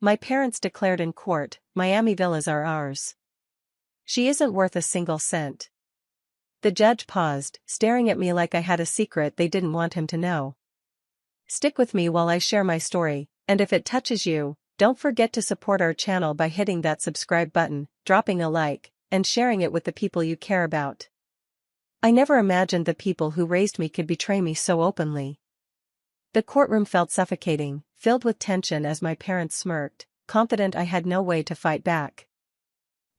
My parents declared in court, "Miami villas are ours. She isn't worth a single cent." The judge paused, staring at me like I had a secret they didn't want him to know. Stick with me while I share my story, and if it touches you, don't forget to support our channel by hitting that subscribe button, dropping a like, and sharing it with the people you care about. I never imagined the people who raised me could betray me so openly. The courtroom felt suffocating, filled with tension as my parents smirked, confident I had no way to fight back.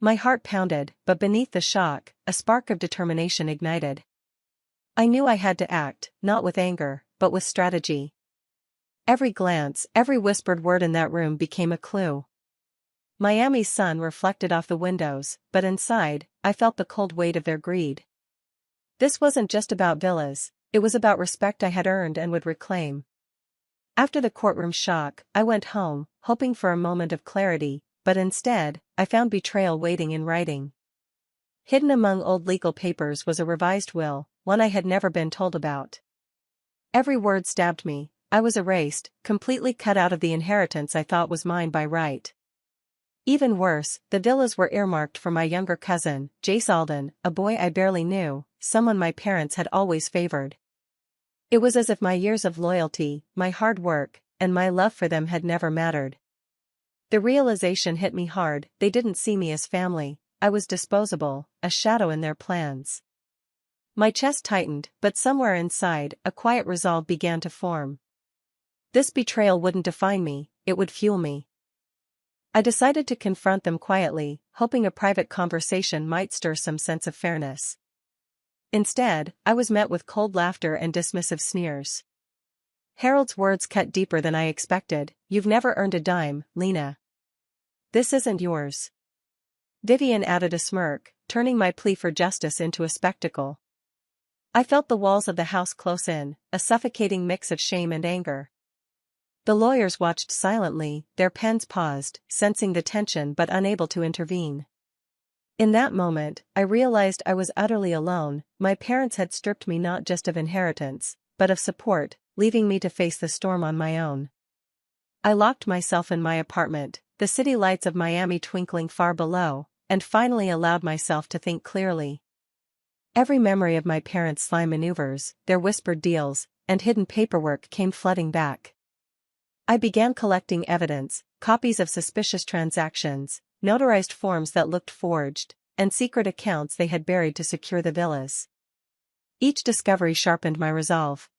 My heart pounded, but beneath the shock, a spark of determination ignited. I knew I had to act, not with anger, but with strategy. Every glance, every whispered word in that room became a clue. Miami's sun reflected off the windows, but inside, I felt the cold weight of their greed. This wasn't just about villas, it was about respect I had earned and would reclaim. After the courtroom shock, I went home, hoping for a moment of clarity, but instead, I found betrayal waiting in writing. Hidden among old legal papers was a revised will, one I had never been told about. Every word stabbed me. I was erased, completely cut out of the inheritance I thought was mine by right. Even worse, the villas were earmarked for my younger cousin, Jace Alden, a boy I barely knew, someone my parents had always favored. It was as if my years of loyalty, my hard work, and my love for them had never mattered. The realization hit me hard. They didn't see me as family, I was disposable, a shadow in their plans. My chest tightened, but somewhere inside, a quiet resolve began to form. This betrayal wouldn't define me, it would fuel me. I decided to confront them quietly, hoping a private conversation might stir some sense of fairness. Instead, I was met with cold laughter and dismissive sneers. Harold's words cut deeper than I expected. "You've never earned a dime, Lena. This isn't yours." Vivian added a smirk, turning my plea for justice into a spectacle. I felt the walls of the house close in, a suffocating mix of shame and anger. The lawyers watched silently, their pens paused, sensing the tension but unable to intervene. In that moment, I realized I was utterly alone. My parents had stripped me not just of inheritance, but of support, leaving me to face the storm on my own. I locked myself in my apartment, the city lights of Miami twinkling far below, and finally allowed myself to think clearly. Every memory of my parents' sly maneuvers, their whispered deals, and hidden paperwork came flooding back. I began collecting evidence, copies of suspicious transactions, notarized forms that looked forged, and secret accounts they had buried to secure the villas. Each discovery sharpened my resolve.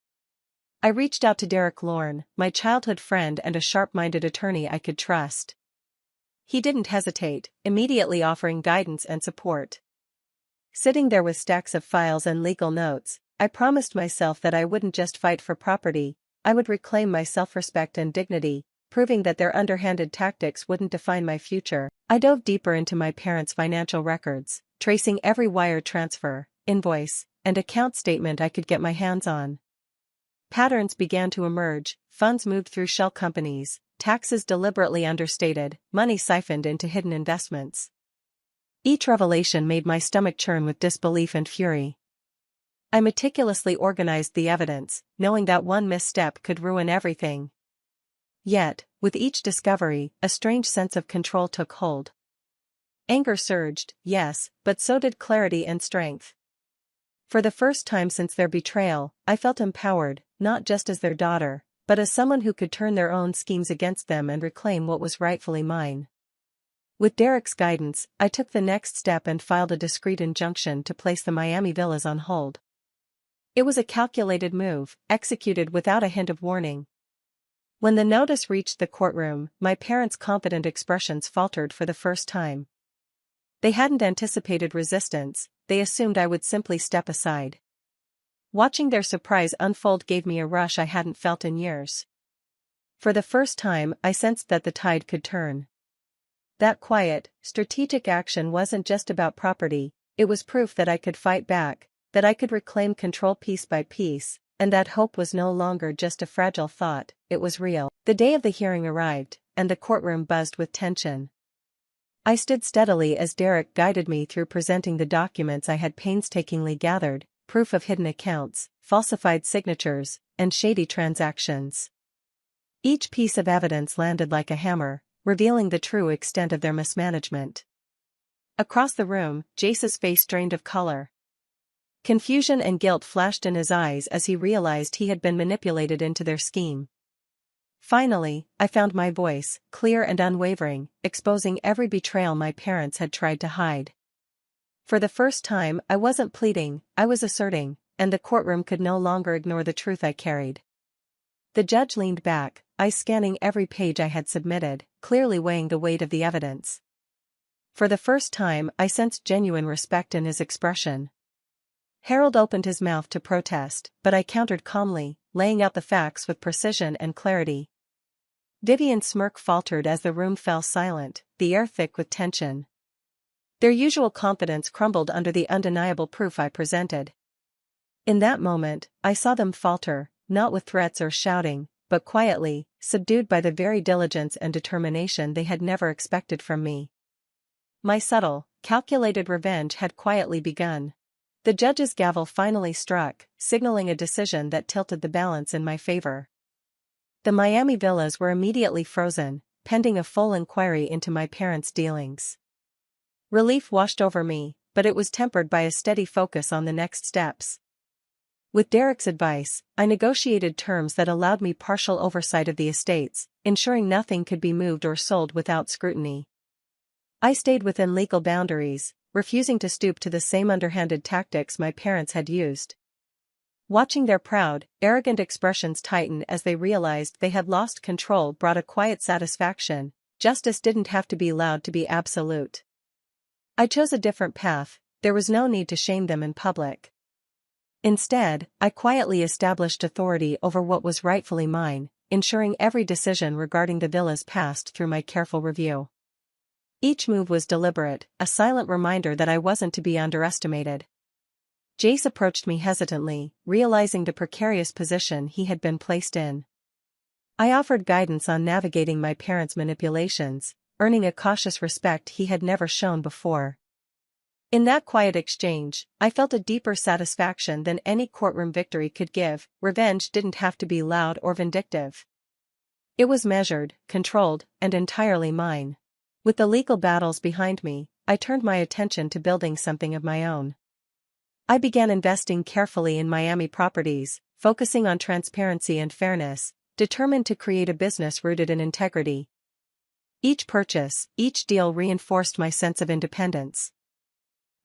I reached out to Derek Lorne, my childhood friend and a sharp-minded attorney I could trust. He didn't hesitate, immediately offering guidance and support. Sitting there with stacks of files and legal notes, I promised myself that I wouldn't just fight for property, I would reclaim my self-respect and dignity, proving that their underhanded tactics wouldn't define my future. I dove deeper into my parents' financial records, tracing every wire transfer, invoice, and account statement I could get my hands on. Patterns began to emerge, funds moved through shell companies, taxes deliberately understated, money siphoned into hidden investments. Each revelation made my stomach churn with disbelief and fury. I meticulously organized the evidence, knowing that one misstep could ruin everything. Yet, with each discovery, a strange sense of control took hold. Anger surged, yes, but so did clarity and strength. For the first time since their betrayal, I felt empowered, not just as their daughter, but as someone who could turn their own schemes against them and reclaim what was rightfully mine. With Derek's guidance, I took the next step and filed a discreet injunction to place the Miami villas on hold. It was a calculated move, executed without a hint of warning. When the notice reached the courtroom, my parents' confident expressions faltered for the first time. They hadn't anticipated resistance, they assumed I would simply step aside. Watching their surprise unfold gave me a rush I hadn't felt in years. For the first time, I sensed that the tide could turn. That quiet, strategic action wasn't just about property, it was proof that I could fight back, that I could reclaim control piece by piece, and that hope was no longer just a fragile thought, it was real. The day of the hearing arrived, and the courtroom buzzed with tension. I stood steadily as Derek guided me through presenting the documents I had painstakingly gathered, proof of hidden accounts, falsified signatures, and shady transactions. Each piece of evidence landed like a hammer, revealing the true extent of their mismanagement. Across the room, Jace's face drained of color. Confusion and guilt flashed in his eyes as he realized he had been manipulated into their scheme. Finally, I found my voice, clear and unwavering, exposing every betrayal my parents had tried to hide. For the first time, I wasn't pleading, I was asserting, and the courtroom could no longer ignore the truth I carried. The judge leaned back, eyes scanning every page I had submitted, clearly weighing the weight of the evidence. For the first time, I sensed genuine respect in his expression. Harold opened his mouth to protest, but I countered calmly, laying out the facts with precision and clarity. Vivian's smirk faltered as the room fell silent, the air thick with tension. Their usual confidence crumbled under the undeniable proof I presented. In that moment, I saw them falter, not with threats or shouting, but quietly, subdued by the very diligence and determination they had never expected from me. My subtle, calculated revenge had quietly begun. The judge's gavel finally struck, signaling a decision that tilted the balance in my favor. The Miami villas were immediately frozen, pending a full inquiry into my parents' dealings. Relief washed over me, but it was tempered by a steady focus on the next steps. With Derek's advice, I negotiated terms that allowed me partial oversight of the estates, ensuring nothing could be moved or sold without scrutiny. I stayed within legal boundaries, refusing to stoop to the same underhanded tactics my parents had used. Watching their proud, arrogant expressions tighten as they realized they had lost control brought a quiet satisfaction. Justice didn't have to be loud to be absolute. I chose a different path, there was no need to shame them in public. Instead, I quietly established authority over what was rightfully mine, ensuring every decision regarding the villas passed through my careful review. Each move was deliberate, a silent reminder that I wasn't to be underestimated. Jace approached me hesitantly, realizing the precarious position he had been placed in. I offered guidance on navigating my parents' manipulations, earning a cautious respect he had never shown before. In that quiet exchange, I felt a deeper satisfaction than any courtroom victory could give. Revenge didn't have to be loud or vindictive. It was measured, controlled, and entirely mine. With the legal battles behind me, I turned my attention to building something of my own. I began investing carefully in Miami properties, focusing on transparency and fairness, determined to create a business rooted in integrity. Each purchase, each deal reinforced my sense of independence.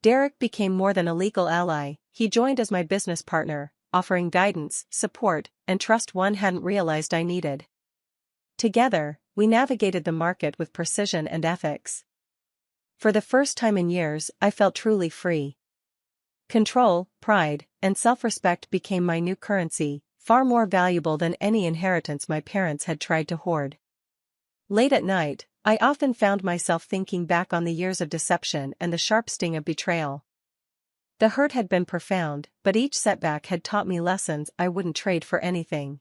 Derek became more than a legal ally, he joined as my business partner, offering guidance, support, and trust one hadn't realized I needed. Together, we navigated the market with precision and ethics. For the first time in years, I felt truly free. Control, pride, and self-respect became my new currency, far more valuable than any inheritance my parents had tried to hoard. Late at night, I often found myself thinking back on the years of deception and the sharp sting of betrayal. The hurt had been profound, but each setback had taught me lessons I wouldn't trade for anything.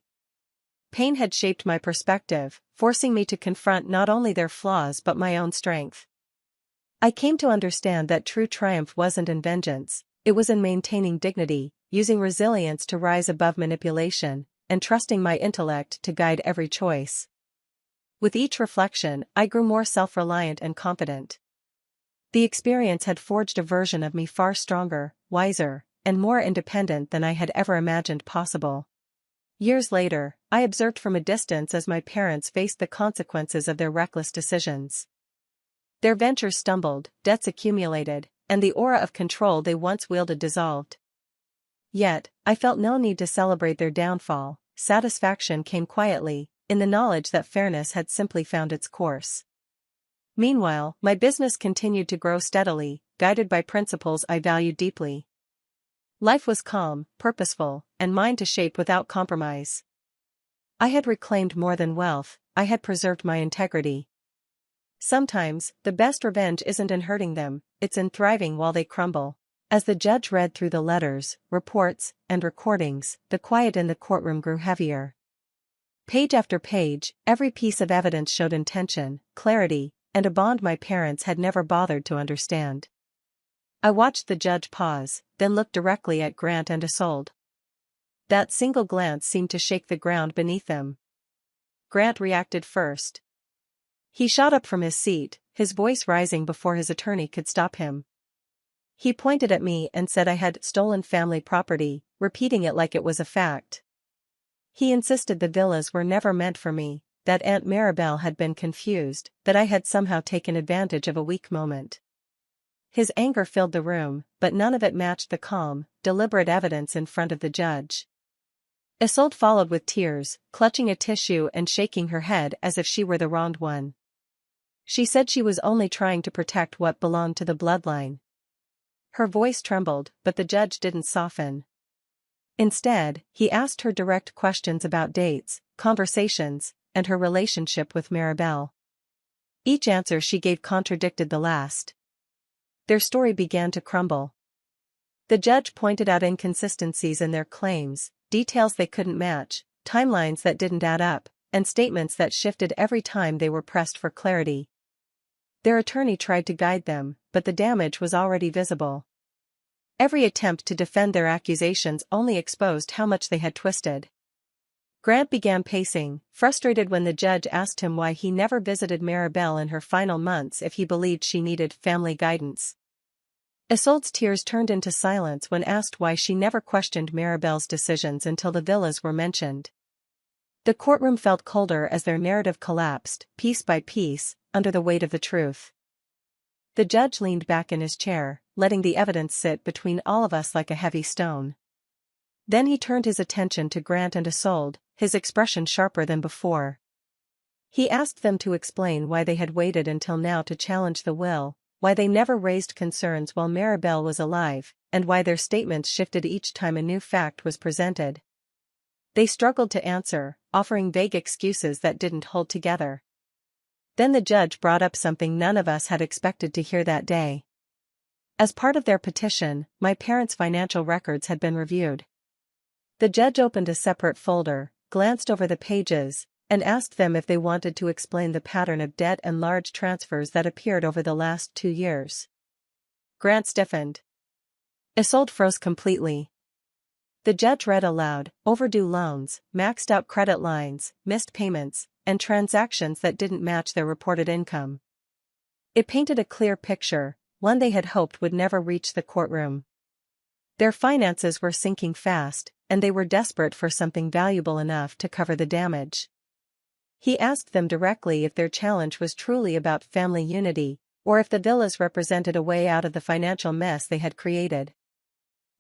Pain had shaped my perspective, forcing me to confront not only their flaws but my own strength. I came to understand that true triumph wasn't in vengeance, it was in maintaining dignity, using resilience to rise above manipulation, and trusting my intellect to guide every choice. With each reflection, I grew more self-reliant and confident. The experience had forged a version of me far stronger, wiser, and more independent than I had ever imagined possible. Years later, I observed from a distance as my parents faced the consequences of their reckless decisions. Their ventures stumbled, debts accumulated, and the aura of control they once wielded dissolved. Yet, I felt no need to celebrate their downfall. Satisfaction came quietly, in the knowledge that fairness had simply found its course. Meanwhile, my business continued to grow steadily, guided by principles I valued deeply. Life was calm, purposeful, and mine to shape without compromise. I had reclaimed more than wealth, I had preserved my integrity. Sometimes, the best revenge isn't in hurting them, it's in thriving while they crumble. As the judge read through the letters, reports, and recordings, the quiet in the courtroom grew heavier. Page after page, every piece of evidence showed intention, clarity, and a bond my parents had never bothered to understand. I watched the judge pause, then look directly at Grant and Isolde. That single glance seemed to shake the ground beneath them. Grant reacted first. He shot up from his seat, his voice rising before his attorney could stop him. He pointed at me and said I had stolen family property, repeating it like it was a fact. He insisted the villas were never meant for me, that Aunt Maribel had been confused, that I had somehow taken advantage of a weak moment. His anger filled the room, but none of it matched the calm, deliberate evidence in front of the judge. Isolde followed with tears, clutching a tissue and shaking her head as if she were the wronged one. She said she was only trying to protect what belonged to the bloodline. Her voice trembled, but the judge didn't soften. Instead, he asked her direct questions about dates, conversations, and her relationship with Maribel. Each answer she gave contradicted the last. Their story began to crumble. The judge pointed out inconsistencies in their claims, details they couldn't match, timelines that didn't add up, and statements that shifted every time they were pressed for clarity. Their attorney tried to guide them, but the damage was already visible. Every attempt to defend their accusations only exposed how much they had twisted. Grant began pacing, frustrated when the judge asked him why he never visited Maribel in her final months if he believed she needed family guidance. Isolde's tears turned into silence when asked why she never questioned Maribel's decisions until the villas were mentioned. The courtroom felt colder as their narrative collapsed, piece by piece, under the weight of the truth. The judge leaned back in his chair, letting the evidence sit between all of us like a heavy stone. Then he turned his attention to Grant and Isolde, his expression sharper than before. He asked them to explain why they had waited until now to challenge the will, why they never raised concerns while Maribel was alive, and why their statements shifted each time a new fact was presented. They struggled to answer, offering vague excuses that didn't hold together. Then the judge brought up something none of us had expected to hear that day. As part of their petition, my parents' financial records had been reviewed. The judge opened a separate folder, glanced over the pages, and asked them if they wanted to explain the pattern of debt and large transfers that appeared over the last 2 years. Grant stiffened. Isolde froze completely. The judge read aloud: overdue loans, maxed out credit lines, missed payments, and transactions that didn't match their reported income. It painted a clear picture, one they had hoped would never reach the courtroom. Their finances were sinking fast, and they were desperate for something valuable enough to cover the damage. He asked them directly if their challenge was truly about family unity, or if the villas represented a way out of the financial mess they had created.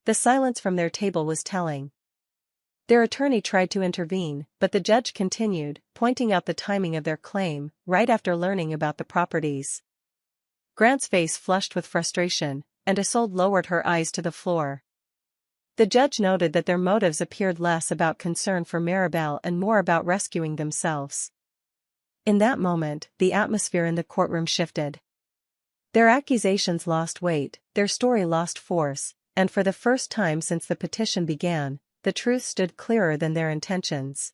The silence from their table was telling. Their attorney tried to intervene, but the judge continued, pointing out the timing of their claim, right after learning about the properties. Grant's face flushed with frustration, and Isolde lowered her eyes to the floor. The judge noted that their motives appeared less about concern for Maribel and more about rescuing themselves. In that moment, the atmosphere in the courtroom shifted. Their accusations lost weight, their story lost force, and for the first time since the petition began, the truth stood clearer than their intentions.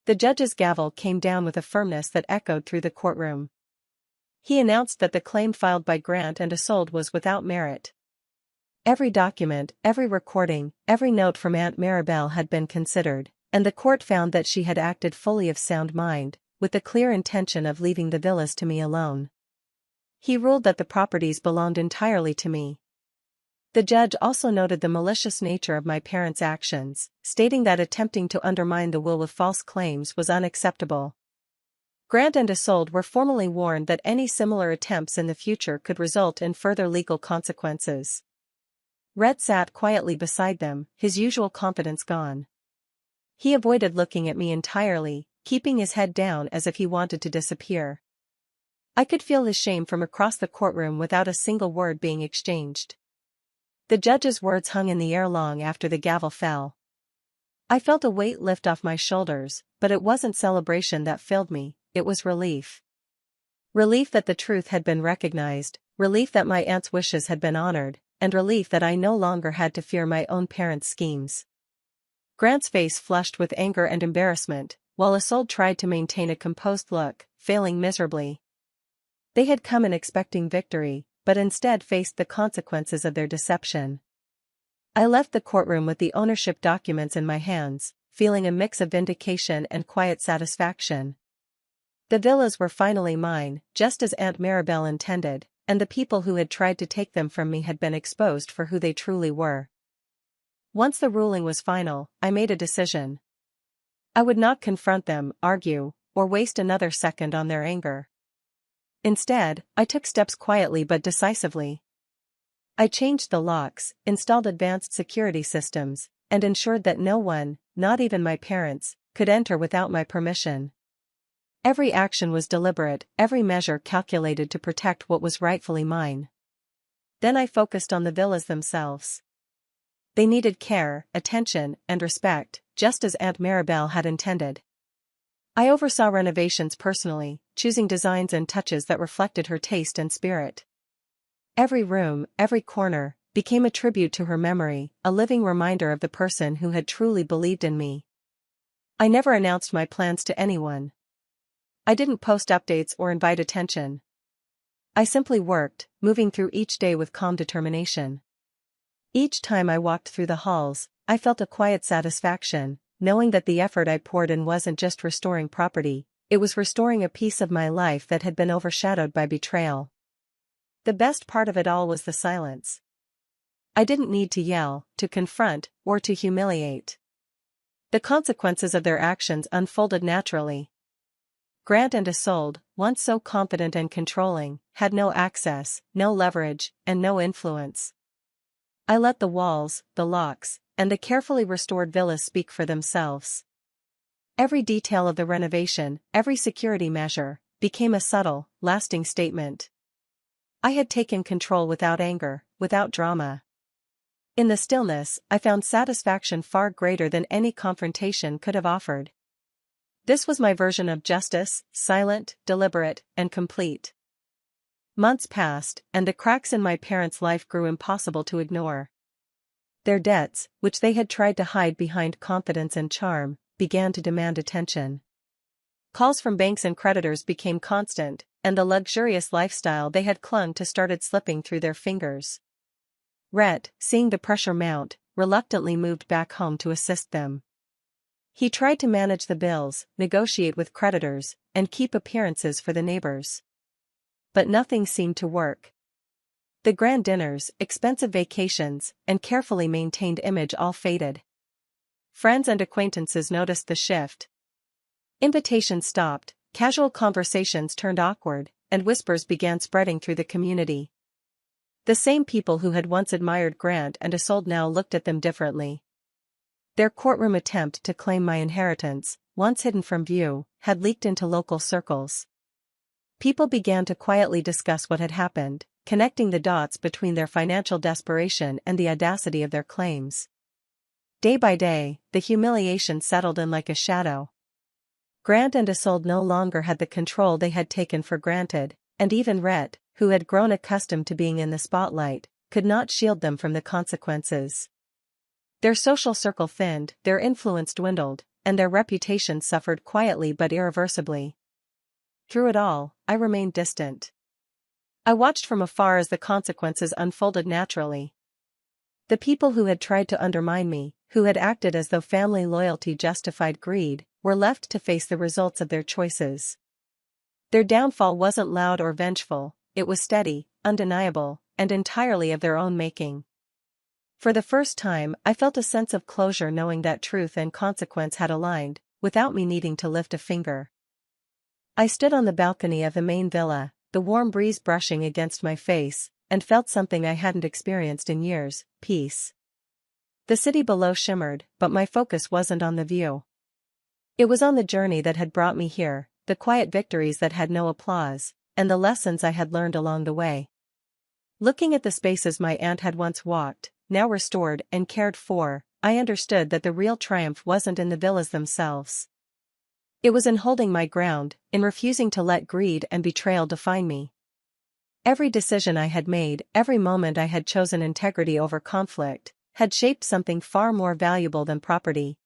The judge's gavel came down with a firmness that echoed through the courtroom. He announced that the claim filed by Grant and Isolde was without merit. Every document, every recording, every note from Aunt Maribel had been considered, and the court found that she had acted fully of sound mind, with the clear intention of leaving the villas to me alone. He ruled that the properties belonged entirely to me. The judge also noted the malicious nature of my parents' actions, stating that attempting to undermine the will with false claims was unacceptable. Grant and Isolde were formally warned that any similar attempts in the future could result in further legal consequences. Red sat quietly beside them, his usual confidence gone. He avoided looking at me entirely, keeping his head down as if he wanted to disappear. I could feel his shame from across the courtroom without a single word being exchanged. The judge's words hung in the air long after the gavel fell. I felt a weight lift off my shoulders, but it wasn't celebration that filled me, it was relief. Relief that the truth had been recognized, relief that my aunt's wishes had been honored, and relief that I no longer had to fear my own parents' schemes. Grant's face flushed with anger and embarrassment, while Isolde tried to maintain a composed look, failing miserably. They had come in expecting victory, but instead faced the consequences of their deception. I left the courtroom with the ownership documents in my hands, feeling a mix of vindication and quiet satisfaction. The villas were finally mine, just as Aunt Maribel intended, and the people who had tried to take them from me had been exposed for who they truly were. Once the ruling was final, I made a decision. I would not confront them, argue, or waste another second on their anger. Instead, I took steps quietly but decisively. I changed the locks, installed advanced security systems, and ensured that no one, not even my parents, could enter without my permission. Every action was deliberate, every measure calculated to protect what was rightfully mine. Then I focused on the villas themselves. They needed care, attention, and respect, just as Aunt Maribel had intended. I oversaw renovations personally, choosing designs and touches that reflected her taste and spirit. Every room, every corner, became a tribute to her memory, a living reminder of the person who had truly believed in me. I never announced my plans to anyone. I didn't post updates or invite attention. I simply worked, moving through each day with calm determination. Each time I walked through the halls, I felt a quiet satisfaction, knowing that the effort I poured in wasn't just restoring property, it was restoring a piece of my life that had been overshadowed by betrayal. The best part of it all was the silence. I didn't need to yell, to confront, or to humiliate. The consequences of their actions unfolded naturally. Grant and Isolde, once so confident and controlling, had no access, no leverage, and no influence. I let the walls, the locks, and the carefully restored villas speak for themselves. Every detail of the renovation, every security measure, became a subtle, lasting statement. I had taken control without anger, without drama. In the stillness, I found satisfaction far greater than any confrontation could have offered. This was my version of justice, silent, deliberate, and complete. Months passed, and the cracks in my parents' life grew impossible to ignore. Their debts, which they had tried to hide behind confidence and charm, began to demand attention. Calls from banks and creditors became constant, and the luxurious lifestyle they had clung to started slipping through their fingers. Rhett, seeing the pressure mount, reluctantly moved back home to assist them. He tried to manage the bills, negotiate with creditors, and keep appearances for the neighbors. But nothing seemed to work. The grand dinners, expensive vacations, and carefully maintained image all faded. Friends and acquaintances noticed the shift. Invitations stopped, casual conversations turned awkward, and whispers began spreading through the community. The same people who had once admired Grant and Isolde now looked at them differently. Their courtroom attempt to claim my inheritance, once hidden from view, had leaked into local circles. People began to quietly discuss what had happened, connecting the dots between their financial desperation and the audacity of their claims. Day by day, the humiliation settled in like a shadow. Grant and Isolde no longer had the control they had taken for granted, and even Rhett, who had grown accustomed to being in the spotlight, could not shield them from the consequences. Their social circle thinned, their influence dwindled, and their reputation suffered quietly but irreversibly. Through it all, I remained distant. I watched from afar as the consequences unfolded naturally. The people who had tried to undermine me, who had acted as though family loyalty justified greed, were left to face the results of their choices. Their downfall wasn't loud or vengeful, it was steady, undeniable, and entirely of their own making. For the first time, I felt a sense of closure knowing that truth and consequence had aligned, without me needing to lift a finger. I stood on the balcony of the main villa, the warm breeze brushing against my face, and felt something I hadn't experienced in years: peace. The city below shimmered, but my focus wasn't on the view. It was on the journey that had brought me here, the quiet victories that had no applause, and the lessons I had learned along the way. Looking at the spaces my aunt had once walked, now restored and cared for, I understood that the real triumph wasn't in the villas themselves. It was in holding my ground, in refusing to let greed and betrayal define me. Every decision I had made, every moment I had chosen integrity over conflict, had shaped something far more valuable than property.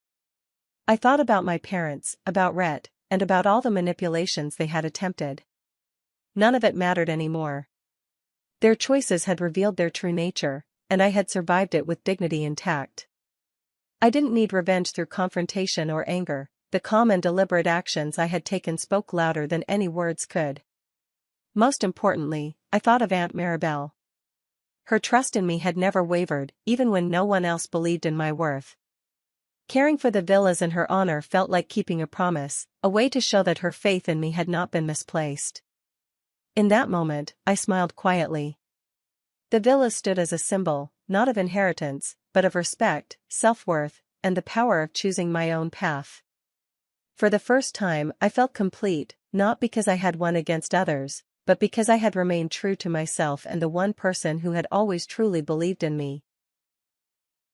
I thought about my parents, about Rhett, and about all the manipulations they had attempted. None of it mattered anymore. Their choices had revealed their true nature, and I had survived it with dignity intact. I didn't need revenge through confrontation or anger, the calm and deliberate actions I had taken spoke louder than any words could. Most importantly, I thought of Aunt Maribel. Her trust in me had never wavered, even when no one else believed in my worth. Caring for the villas in her honor felt like keeping a promise, a way to show that her faith in me had not been misplaced. In that moment, I smiled quietly. The villas stood as a symbol, not of inheritance, but of respect, self-worth, and the power of choosing my own path. For the first time, I felt complete, not because I had won against others, but because I had remained true to myself and the one person who had always truly believed in me.